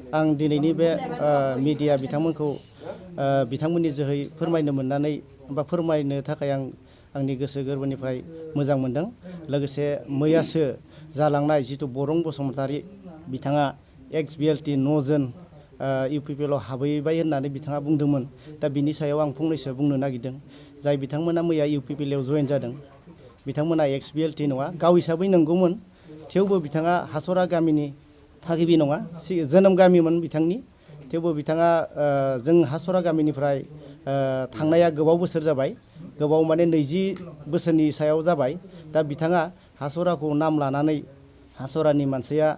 आं दिनैनि बे मिडिया बिथांमोनखौ बिथांमोननि जोहै फोरमायनो मोननानै बा फोरमायनो थाखाय आंनि गोसो गोरबोनिफ्राय मोजां मोनदों। लोगोसे मैयासो जालांनाय जिथु बरं बसुमतारी बिथाङा एक्स बिएलटि न'जोन इउपिपिएल आव हाबहैबाय होननानै बिथाङा बुंदोंमोन। दा बिनि सायाव आं फंनैसो बुंनो नागिरदों। जाय बिथांमोना मैया इउपिपिएल आव जयेन जादों बिथांमोना एक्स बिएलटि नङा। गाव हिसाबै नंगौमोन, थेवबो बिथाङा हासरा गामिनि थागिबि नङा, जोनोम गामिमोन बिथांनि। थेवबो बिथाङा जों हासरा गामिनिफ्राय थांनाया गोबाव बोसोर जाबाय, गोबाव माने 20 बोसोरनि सायाव जाबाय। दा बिथाङा हासराखौ नाम लानानै हासरानि मानसिया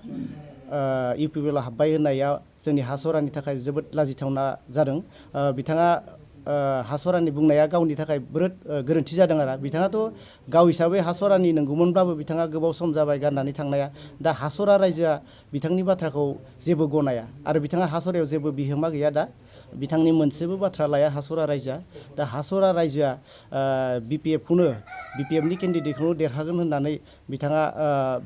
इउपिपिएल आव हाबबाय होननाया जोंनि हासरानि थाखाय जोबोद लाजिथावना जादों। बिथाङा हासरानि बुंनाया गावनि थाखाय बिराद गोरोन्थि जादों आरो। बिथाङाथ' गाव हिसाबै हासरानि नंगौमोनब्लाबो बिथाङा गोबाव सम जाबाय गारनानै थांनाया। दा हासरा रायजोआ बिथांनि बाथ्राखौ जेबो गनाया आरो बिथाङा हासरायाव जेबो बिहोमा गैया। दा बिथांनि मोनसेबो बाथ्रा लाया हासरा रायजोआ। दा हासरा रायजोआ बिपिएफनि केन्डिडेटखौनो देरहागोन होननानै बिथाङा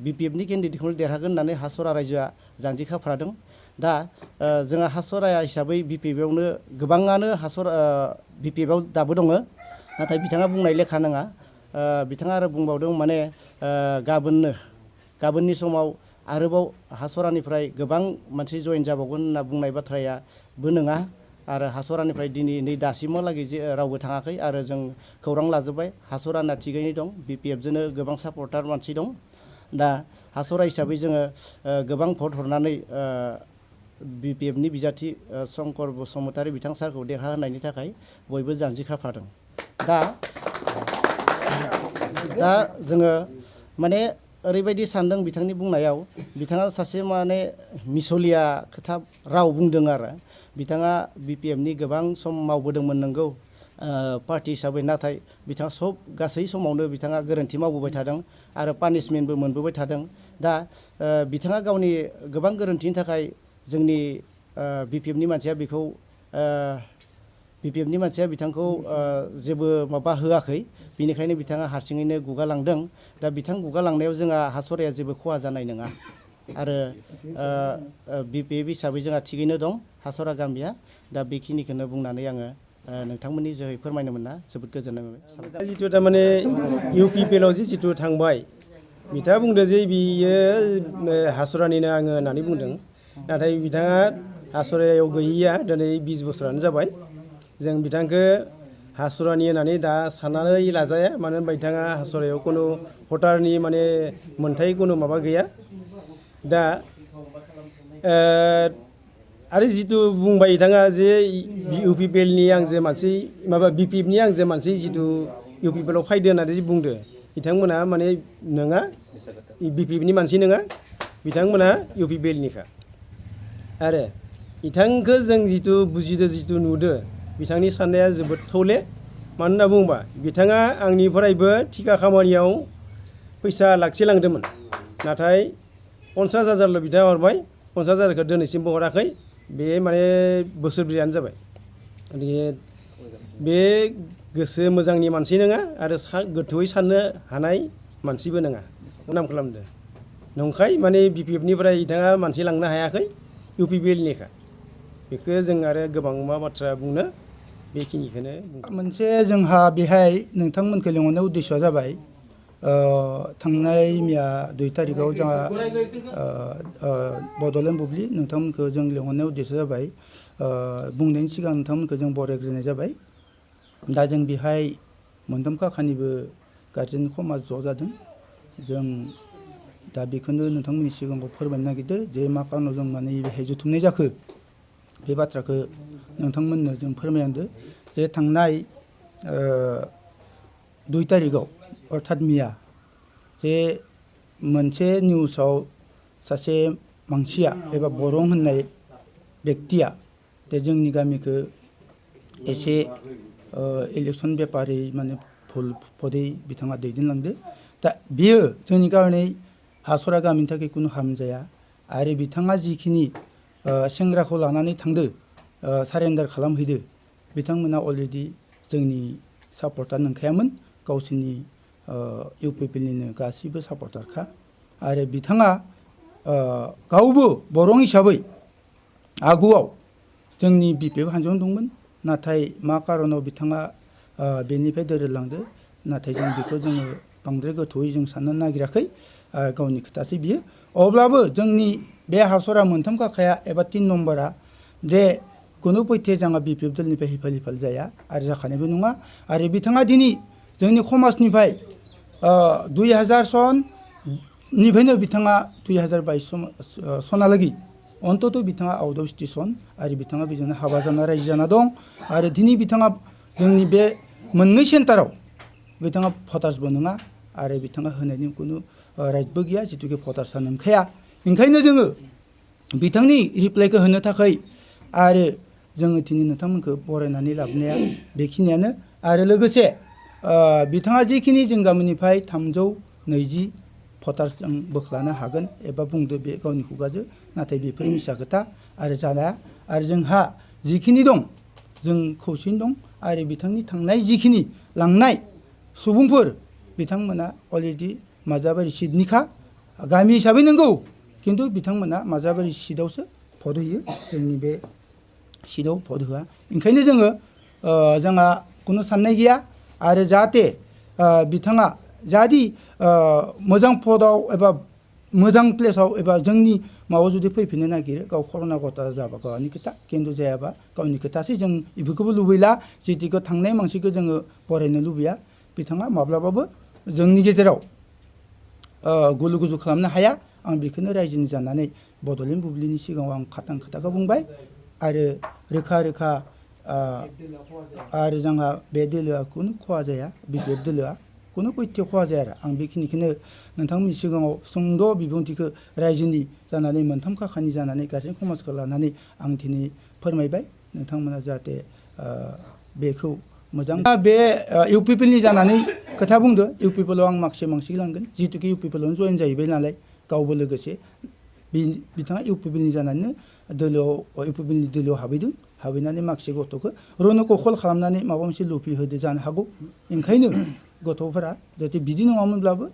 बिपिएफनि केन्डिडेटखौनो देरहागोन होननानै हासरा रायजोआ जान्जि खाफ्रादों। दा जोंहा हासरा हिसाबै बिपिएफआवनो गोबाङानो बिपिएफआव दाबो दङ, नाथाय बिथाङा बुंनाय लेखा नङा। बिथाङा आरो बुंबावदों माने गाबोननि समाव आरोबाव हासरानिफ्राय गोबां मानसि जयेन जाबावगोन होनना बुंनाय बाथ्रायाबो नङा। आरो हासरानिफ्राय दिनै दासिमहालागै रावबो थाङाखै आरो जों खौरां लाजोब्बाय। हासराना थिगैनो दं, बिपिएफजोंनो गोबां सापर्टार मानसि दं। दा हासरा हिसाबै जोङो गोबां भट हरनानै बिपिएफनि बिजाथि शंकर बसुमतारी बिथां सारखौ देरहाहोनायनि थाखाय बयबो जान्जि खाफ्रादों। दा जोङो माने ओरैबायदि सानदों बिथांनि बुंनायाव, बिथाङा सासे माने मिसलिया खोथा राव बुंदों आरो। बिथाङा बिपिएफनि गोबां सम मावबोदोंमोन नंगौ पार्टि हिसाबै, नाथाय बिथाङा गासै समावनो बिथाङा गोरोन्थि मावबोबाय थादों आरो पानिशमेन्टबो मोनबोबाय थादों। दा बिथाङा गावनि गोबां गोरोन्थिनि थाखाय जोंनि बिपिएफनि मानसिया बिथांखौ जेबो माबा होआखै, बिनिखायनो बिथाङा हारसिङैनो गुगालांदों। दा बिथां गुगालांनायाव जोंहा हासराया जेबो खहा जानाय नङा आरो बिपिएफ हिसाबै जोंहा थिगैनो दं हासरा गामिया। दा बेखिनिखौनो बुंनानै आङो नोंथांमोननि जोहै फोरमायनो मोनना जोबोद गोजोननाय मोनबाय। जिथु थारमाने इउपिपिएल आव जिथु थांबाय, बिथाङा बुंदों जे बियो हासरानिनो आङो होननानै बुंदों। नाथाय बिथाङा हासरायाव गैयैया दिनै 20 बोसोरानो जाबाय। जों बिथांखौ हासरानि होननानै दा साननानै लाजाया, मानो होनबा बिथाङा हासरायाव खुनु भटारनि माने मोनथाय खुनु माबा गैया। दा आरो जिथु बुंबाय बिथाङा जे इउपिपिएलनि आं जे मानसि बिपिएफनि आं जे मानसि जिथु इउपिपिएल आव फायदो होननानै बुंदो, बिथांमोना माने नङा, बिपिएफनि मानसि नङा, बिथांमोना इउपिपिएलनिखा। आरो बिथांखौ जों जिथु बुजिदो, जिथु नुदो, बिथांनि साननाया जोबोद थौले। मानो होनना बुङोबा बिथाङा आंनिफ्रायबो थिखा खामानियाव फैसा लाखिलांदोंमोन, नाथाय 50,000ल' बिथाङा हरबाय। 50,000खौ दिनैसिमबो हराखै। बे माने बोसोरब्रैयानो जाबाय। बे गोसो मोजांनि मानसि नङा आरो गोथौयै साननो हानाय मानसिबो नङा। नाम खालामदों नंखाय माने बिपिएफनिफ्राय बिथाङा मानसि लांनो हायाखै, इउपिपिएलनिखा। बेखौ जों आरो गोबां मा बाथ्रा बुंनो, बेखिनिखौनो मोनसे जोंहा बेहाय नोंथांमोनखौ लिंहरनाय उद्देश्यआ जाबाय, थांनाय मैया 2 तारिखआव जोंहा बड'लेण्ड बुब्लि नोंथांमोनखौ जों लिंहरनाय उद्देश्यआ जाबाय, बुंनायनि सिगां नोंथांमोनखौ जों बरायग्रोनाय जाबाय। दा जों बेहाय मोनथाम खाखानिबो गारजेन समाज ज' जादों। जों दा बेखौनो नोंथांमोननि सिगाङाव फोरमायनो नागिरदों जे मा खारनाव जों माने बेहाय जथुमनाय जाखो। बे बाथ्राखौ नोंथांमोननो जों फोरमायदों जे थांनाय 2 तारिखआव अर्थात मैया जे मोनसे निउसाव सासे मानसिया एबा बरं होननाय बेक्तिया जे जोंनि गामिखौ एसे इलेक्सन बेपारै माने भुल पदै बिथाङा दैदेनलांदो। दा बेयो जोंनि कारणे हासरा गामिनि थाखाय खुनु हार्म जाया। आरो बिथाङा जिखिनि सेंग्राखौ लानानै थांदो, सारेन्डार खालामहैदो, बिथांमोना अलरेडि जोंनि सापर्टार नंखायामोन, गावसोरनि इउपिपिएलनिनो गासैबो सापर्टारखा। आरो बिथाङा गावबो बरं हिसाबै आगुआव जोंनि बिपिएफ हान्जायाव दंमोन नाथाय मा कारनाव बिथाङा बेनिफ्राय दोरोदलांदो नाथाय जों बेखौ जोङो बांद्राय गोथौयै जों साननो नागिराखै गावनि खोथासै बियो अब्लाबो जोंनि बे हासरा मोनथाम खाखाया एबा 3 नम्बरा जे कुनु पयथे जोंहा बिपिएफ दलनिफ्राय हिफाल हिफाल जाया आरो जाखानायबो नङा आरो बिथाङा दिनै जोंनि समाजनिफ्राय 2000 सननिफ्रायनो बिथाङा 2022 सनालागै अन्तत बिथाङा आउट अफ स्टेसन आरो बिथाङा बेजोंनो हाबा जाना रायजो जाना दं आरो दिनै बिथाङा जोंनि बे मोननै सेन्टाराव बिथाङा भटार्सबो नङा आरो बिथाङा होनायनि कुनु राइटबो गैया जिथुके भटार्सआ नंखाया ओंखायनो जोङो बिथांनि रिप्लाइखौ होनो थाखाय आरो जोङो दिनै नोंथांमोनखौ बरायनानै लाबोनाया बेखिनियानो आरो लोगोसे बिथाङा जिखिनि जों गामिनिफ्राय 320 भटार्स जों बोख्लानो हागोन एबा बुंदो बे गावनि खुगाजों नाथाय बेफोर मिसा खोथा आरो जानाया आरो जोंहा जिखिनि दं जों खौसेयैनो दं आरो बिथांनि थांनाय जिखिनि लांनाय सुबुंफोर बिथांमोना अलरेडि माजाबारि सिटनिखा गामि हिसाबै नंगौ खिन्थु बिथांमोना माजाबारि सिटआवसो भट होयो जोंनि बे सिटआव भट होआ ओंखायनो जोङो जोंहा कुनु साननाय गैया आरो जाहाथे बिथाङा जादि मोजां पदआव एबा मोजां प्लेसाव एबा जोंनि माबायाव जुदि फैफिननो नागिरो गाव कर'ना गथा जाबा गावनि खोथा खिन्थु जायाबा गावनि खोथासै जों बेफोरखौबो लुबैला जितिखौ थांनाय मानसिखौ जोङो बरायनो लुबैया बिथाङा माब्लाबाबो जोंनि गेजेराव गुलु गुजु खालामनो हाया आं बेखौनो रायजोनि जानानै बड'लेण्ड बुब्लिनि सिगाङाव आं खाथां खोथाखौ बुंबाय आरो रोखा रोखा आरो जोंहा बे दोलोआ कुनु खहा जाया बिपिएफ दोलोआ कुनु पयथे खहा जाया आरो आं बेखिनिखौनो नोंथांमोननि सिगाङाव सुंद' बिबुंथिखौ रायजोनि जानानै मोनथाम खाखानि जानानै गार्जेन समाजखौ लानानै आं दिनै फोरमायबाय नोंथांमोना जाहाथे बेखौ मोजां बे इउपिपिएलनि जानानै खोथा बुंदो इउपिपिएलआव आं माखासे लांगोन जिहेतुके इउपिपिएलआवनो जयेन जाहैबाय नालाय गावबो लोगोसे बिथाङा इउपिपिएलनि जानानैनो दोलोआव इउपिपिएलनि दोलोआव हाबैदों हाबैनानै माखासे गथ'खौ रन'खौ कल खालामनानै माबा मोनसे लुफि होदो जानो हागौ ओंखायनो गथ'फोरा जाहाथे बिदि नङामोनब्लाबो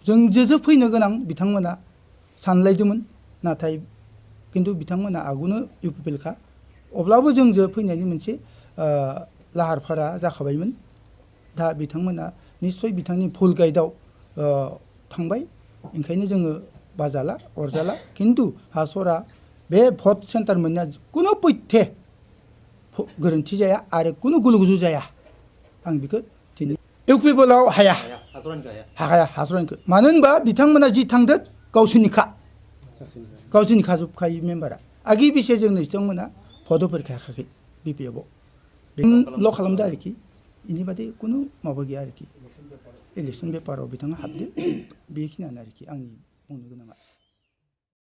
जोंजों फैनो गोनां बिथांमोना सानलायदोंमोन नाथाय खिन्थु बिथांमोना आगुनो इउपिपिएलखा अब्लाबो जोंजों फैनायनि मोनसे लाहार फाहारा जाखाबायमोन दा बिथांमोना निस्सय बिथांनि भुल गाइडआव थांबाय ओंखायनो जोङो बाजाला अरजाला खिन्थु हासरा बे भट सेन्टार मोननाया कुनु पयथे गोरोन्थि जाया आरो कुनु गुलु गुजु जाया आं बेखौ दिनै इउपिपिएलआव हाया हासरानिखौ मानो होनबा बिथांमोना जि थांदों गावसोरनि जोबखायो मेम्बारा आगि बिसे जोंनो बिथांमोना भट होफेरखाय हायाखै बिपिएफआव ल' खालामदो आरोखि बेनि बादै कुनु माबा गैया आरोखि इलेक्सन पेपाराव बिथाङा हाबदो बेखिनियानो आरोखि आंनि बुंनो गोनाङा